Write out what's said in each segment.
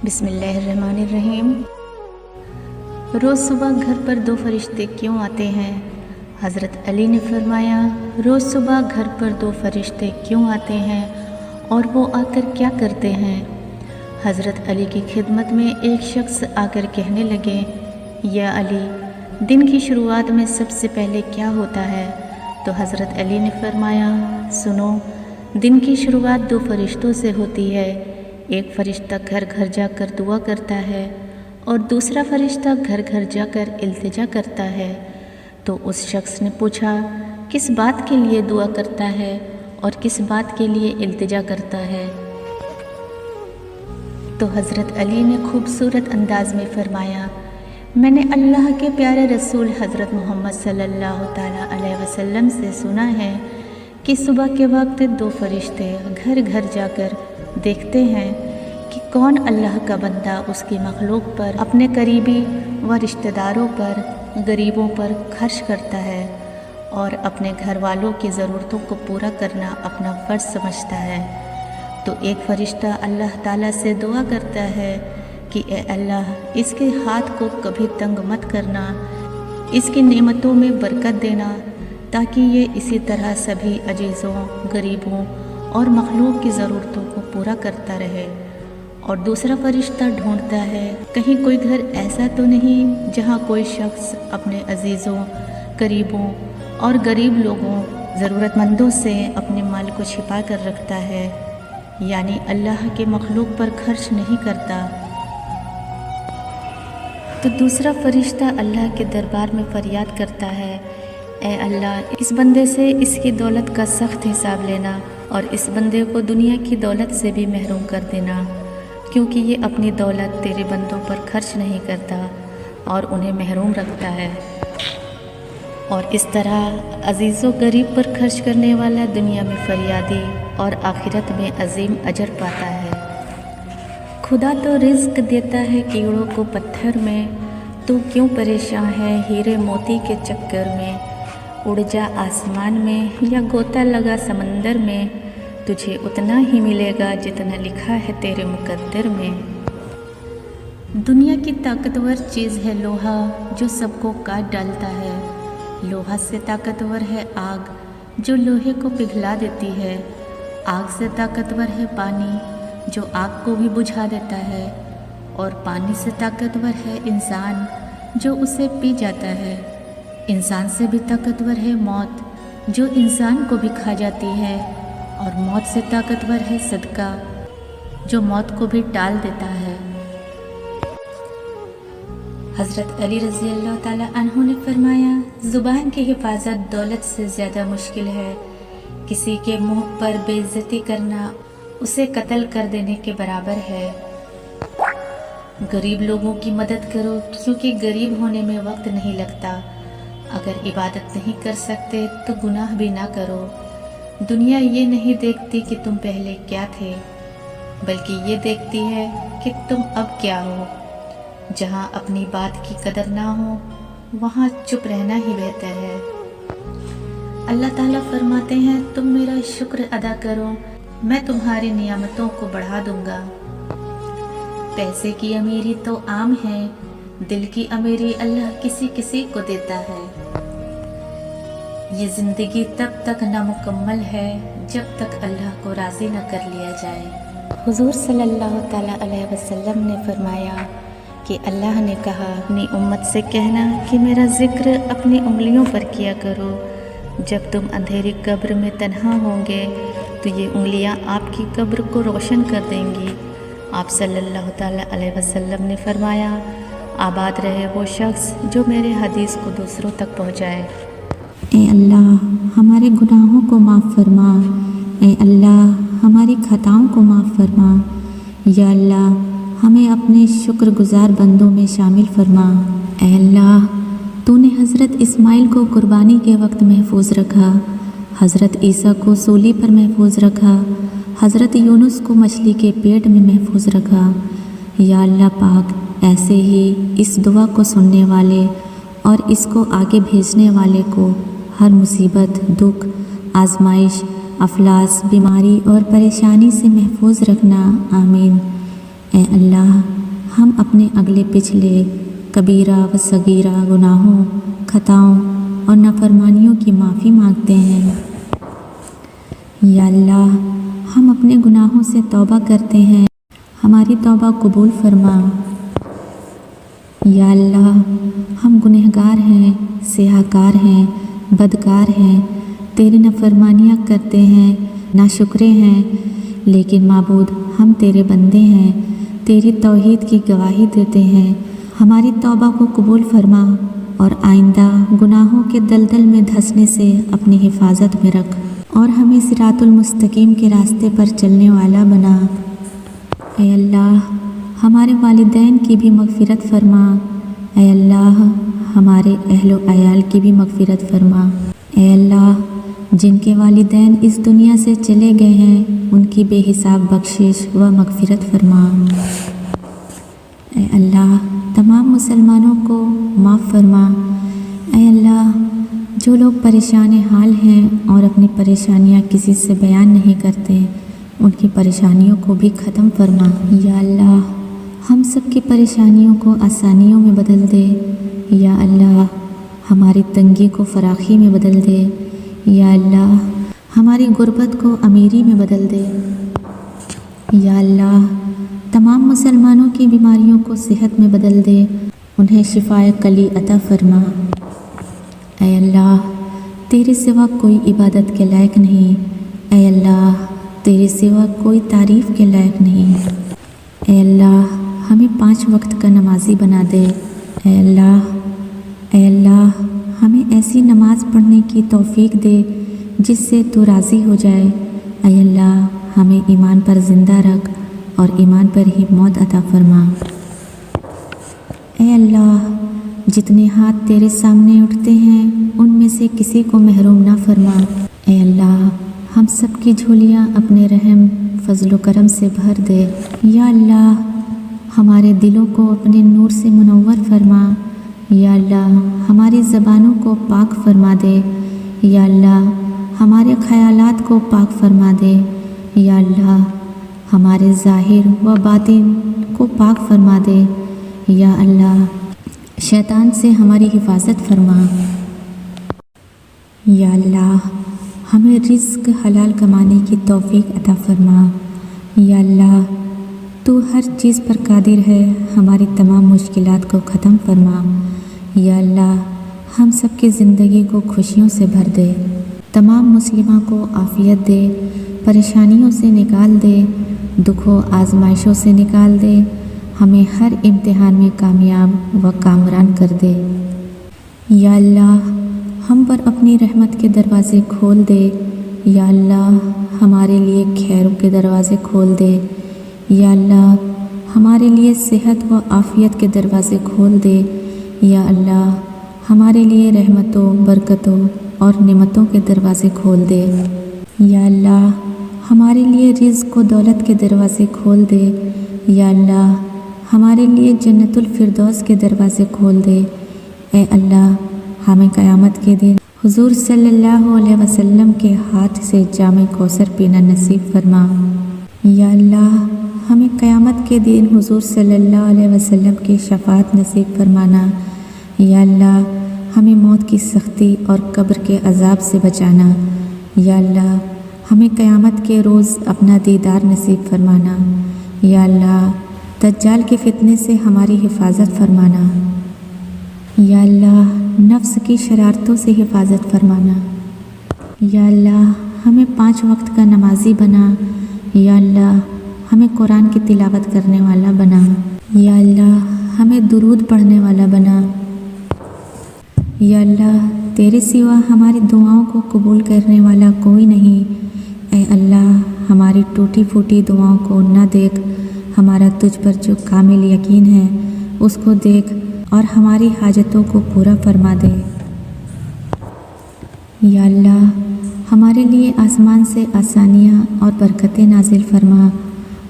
بسم اللہ الرحمن الرحیم۔ روز صبح گھر پر 2 فرشتے کیوں آتے ہیں؟ حضرت علی نے فرمایا، روز صبح گھر پر 2 فرشتے کیوں آتے ہیں اور وہ آ کر کیا کرتے ہیں؟ حضرت علی کی خدمت میں ایک شخص آ کر کہنے لگے، یا علی، دن کی شروعات میں سب سے پہلے کیا ہوتا ہے؟ تو حضرت علی نے فرمایا، سنو، دن کی شروعات 2 فرشتوں سے ہوتی ہے۔ ایک فرشتہ گھر گھر جا کر دعا کرتا ہے اور دوسرا فرشتہ گھر گھر جا کر التجا کرتا ہے۔ تو اس شخص نے پوچھا، کس بات کے لیے دعا کرتا ہے اور کس بات کے لیے التجا کرتا ہے؟ تو حضرت علی نے خوبصورت انداز میں فرمایا، میں نے اللہ کے پیارے رسول حضرت محمد صلی اللہ تعالیٰ علیہ وسلم سے سنا ہے کہ صبح کے وقت 2 فرشتے گھر گھر جا کر دیکھتے ہیں کہ کون اللہ کا بندہ اس کی مخلوق پر، اپنے قریبی و رشتہ داروں پر، غریبوں پر خرچ کرتا ہے اور اپنے گھر والوں کی ضرورتوں کو پورا کرنا اپنا فرض سمجھتا ہے۔ تو ایک فرشتہ اللہ تعالیٰ سے دعا کرتا ہے کہ اے اللہ، اس کے ہاتھ کو کبھی تنگ مت کرنا، اس کی نعمتوں میں برکت دینا، تاکہ یہ اسی طرح سبھی عزیزوں، غریبوں اور مخلوق کی ضرورتوں کو پورا کرتا رہے۔ اور دوسرا فرشتہ ڈھونڈتا ہے، کہیں کوئی گھر ایسا تو نہیں جہاں کوئی شخص اپنے عزیزوں، قریبوں اور غریب لوگوں، ضرورت مندوں سے اپنے مال کو چھپا کر رکھتا ہے، یعنی اللہ کے مخلوق پر خرچ نہیں کرتا۔ تو دوسرا فرشتہ اللہ کے دربار میں فریاد کرتا ہے، اے اللہ، اس بندے سے اس کی دولت کا سخت حساب لینا اور اس بندے کو دنیا کی دولت سے بھی محروم کر دینا، کیونکہ یہ اپنی دولت تیرے بندوں پر خرچ نہیں کرتا اور انہیں محروم رکھتا ہے۔ اور اس طرح عزیز و غریب پر خرچ کرنے والا دنیا میں فریادی اور آخرت میں عظیم اجر پاتا ہے۔ خدا تو رزق دیتا ہے کیڑوں کو پتھر میں، تو کیوں پریشان ہے ہیرے موتی کے چکر میں؟ اڑ جا آسمان میں یا غوطہ لگا سمندر میں، تجھے اتنا ہی ملے گا جتنا لکھا ہے تیرے مقدر میں۔ دنیا کی طاقتور چیز ہے لوہا، جو سب کو کاٹ ڈالتا ہے۔ لوہا سے طاقتور ہے آگ، جو لوہے کو پگھلا دیتی ہے۔ آگ سے طاقتور ہے پانی، جو آگ کو بھی بجھا دیتا ہے۔ اور پانی سے طاقتور ہے انسان، جو اسے پی جاتا ہے۔ انسان سے بھی طاقتور ہے موت، جو انسان کو بھی کھا جاتی ہے۔ اور موت سے طاقتور ہے صدقہ، جو موت کو بھی ٹال دیتا ہے۔ حضرت علی رضی اللہ تعالیٰ عنہ نے فرمایا، زبان کی حفاظت دولت سے زیادہ مشکل ہے۔ کسی کے منہ پر بے عزتی کرنا اسے قتل کر دینے کے برابر ہے۔ غریب لوگوں کی مدد کرو، کیونکہ غریب ہونے میں وقت نہیں لگتا۔ اگر عبادت نہیں کر سکتے تو گناہ بھی نہ کرو۔ دنیا یہ نہیں دیکھتی کہ تم پہلے کیا تھے، بلکہ یہ دیکھتی ہے کہ تم اب کیا ہو۔ جہاں اپنی بات کی قدر نہ ہو، وہاں چپ رہنا ہی بہتر ہے۔ اللہ تعالیٰ فرماتے ہیں، تم میرا شکر ادا کرو، میں تمہاری نعمتوں کو بڑھا دوں گا۔ پیسے کی امیری تو عام ہے، دل کی امیری اللہ کسی کسی کو دیتا ہے۔ یہ زندگی تب تک نامکمل ہے جب تک اللہ کو راضی نہ کر لیا جائے۔ حضور صلی اللہ تعالیٰ علیہ وسلم نے فرمایا کہ اللہ نے کہا، اپنی امت سے کہنا کہ میرا ذکر اپنی انگلیوں پر کیا کرو۔ جب تم اندھیری قبر میں تنہا ہوں گے تو یہ انگلیاں آپ کی قبر کو روشن کر دیں گی۔ آپ صلی اللہ تعالیٰ علیہ وسلم نے فرمایا، آباد رہے وہ شخص جو میرے حدیث کو دوسروں تک پہنچائے۔ اے اللہ، ہمارے گناہوں کو معاف فرما۔ اے اللہ، ہماری خطاؤں کو معاف فرما۔ یا اللہ، ہمیں اپنے شکر گزار بندوں میں شامل فرما۔ اے اللہ، تو نے حضرت اسماعیل کو قربانی کے وقت محفوظ رکھا، حضرت عیسیٰ کو سولی پر محفوظ رکھا، حضرت یونس کو مچھلی کے پیٹ میں محفوظ رکھا۔ یا اللہ پاک، ایسے ہی اس دعا کو سننے والے اور اس کو آگے بھیجنے والے کو ہر مصیبت، دکھ، آزمائش افلاس، بیماری اور پریشانی سے محفوظ رکھنا، آمین۔ اے اللہ، ہم اپنے اگلے پچھلے کبیرہ و صغیرہ گناہوں، خطاؤں اور نافرمانیوں کی معافی مانگتے ہیں۔ یا اللہ، ہم اپنے گناہوں سے توبہ کرتے ہیں، ہماری توبہ قبول فرما۔ یا اللہ، ہم گنہگار ہیں، سیاہ کار ہیں، بدکار ہیں، تیری نافرمانیاں کرتے ہیں، ناشکرے ہیں، لیکن معبود ہم تیرے بندے ہیں، تیری توحید کی گواہی دیتے ہیں۔ ہماری توبہ کو قبول فرما اور آئندہ گناہوں کے دلدل میں دھنسنے سے اپنی حفاظت میں رکھ اور ہمیں صراط المستقیم کے راستے پر چلنے والا بنا۔ اے اللہ، ہمارے والدین کی بھی مغفرت فرما۔ اے اللہ، ہمارے اہل و عیال کی بھی مغفرت فرما۔ اے اللہ، جن کے والدین اس دنیا سے چلے گئے ہیں ان کی بے حساب بخشش و مغفرت فرما۔ اے اللہ، تمام مسلمانوں کو معاف فرما۔ اے اللہ، جو لوگ پریشان حال ہیں اور اپنی پریشانیاں کسی سے بیان نہیں کرتے ان کی پریشانیوں کو بھی ختم فرما۔ یا اللہ، ہم سب کی پریشانیوں کو آسانیوں میں بدل دے۔ یا اللہ، ہماری تنگی کو فراخی میں بدل دے۔ یا اللہ، ہماری غربت کو امیری میں بدل دے۔ یا اللہ، تمام مسلمانوں کی بیماریوں کو صحت میں بدل دے، انہیں شفائے کلی عطا فرما۔ اے اللہ، تیرے سوا کوئی عبادت کے لائق نہیں۔ اے اللہ، تیرے سوا کوئی تعریف کے لائق نہیں۔ اے اللہ، ہمیں 5 وقت کا نمازی بنا دے۔ اے اللہ، ہمیں ایسی نماز پڑھنے کی توفیق دے جس سے تو راضی ہو جائے۔ اے اللہ، ہمیں ایمان پر زندہ رکھ اور ایمان پر ہی موت عطا فرما۔ اے اللہ، جتنے ہاتھ تیرے سامنے اٹھتے ہیں ان میں سے کسی کو محروم نہ فرما۔ اے اللہ، ہم سب کی جھولیاں اپنے رحم، فضل و کرم سے بھر دے۔ یا اللہ، ہمارے دلوں کو اپنے نور سے منور فرما۔ یا اللہ، ہماری زبانوں کو پاک فرما دے۔ یا اللہ، ہمارے خیالات کو پاک فرما دے۔ یا اللہ، ہمارے ظاہر و باطن کو پاک فرما دے۔ یا اللہ، شیطان سے ہماری حفاظت فرما۔ یا اللہ، ہمیں رزق حلال کمانے کی توفیق عطا فرما۔ یا اللہ، تو ہر چیز پر قادر ہے، ہماری تمام مشکلات کو ختم فرما۔ یا اللہ، ہم سب کی زندگی کو خوشیوں سے بھر دے، تمام مسلموں کو عافیت دے، پریشانیوں سے نکال دے، دکھ و آزمائشوں سے نکال دے، ہمیں ہر امتحان میں کامیاب و کامران کر دے۔ یا اللہ، ہم پر اپنی رحمت کے دروازے کھول دے۔ یا اللہ، ہمارے لیے خیروں کے دروازے کھول دے۔ یا اللہ، ہمارے لیے صحت و عافیت کے دروازے کھول دے۔ یا اللہ، ہمارے لیے رحمتوں، برکتوں اور نعمتوں کے دروازے کھول دے۔ یا اللہ، ہمارے لیے رزق و دولت کے دروازے کھول دے۔ یا اللہ، ہمارے لیے جنت الفردوس کے دروازے کھول دے۔ اے اللہ، ہمیں قیامت کے دن حضور صلی اللہ علیہ وسلم کے ہاتھ سے جام کوثر پینا نصیب فرما۔ یا اللہ، ہمیں قیامت کے دن حضور صلی اللہ علیہ وسلم کی شفاعت نصیب فرمانا۔ یا اللہ، ہمیں موت کی سختی اور قبر کے عذاب سے بچانا۔ یا اللہ، ہمیں قیامت کے روز اپنا دیدار نصیب فرمانا۔ یا اللہ، دجال کے فتنے سے ہماری حفاظت فرمانا۔ یا اللہ، نفس کی شرارتوں سے حفاظت فرمانا۔ یا اللہ، ہمیں 5 وقت کا نمازی بنا۔ یا اللہ، ہمیں قرآن کی تلاوت کرنے والا بنا۔ یا اللہ، ہمیں درود پڑھنے والا بنا۔ یا اللہ، تیرے سوا ہماری دعاؤں کو قبول کرنے والا کوئی نہیں۔ اے اللہ، ہماری ٹوٹی پھوٹی دعاؤں کو نہ دیکھ، ہمارا تجھ پر جو کامل یقین ہے اس کو دیکھ اور ہماری حاجتوں کو پورا فرما دے۔ یا اللہ، ہمارے لیے آسمان سے آسانیاں اور برکتیں نازل فرما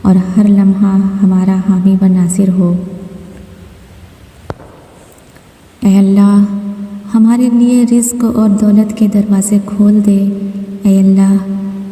اور ہر لمحہ ہمارا حامی و ناصر ہو۔ اے اللہ، ہمارے لیے رزق اور دولت کے دروازے کھول دے۔ اے اللہ،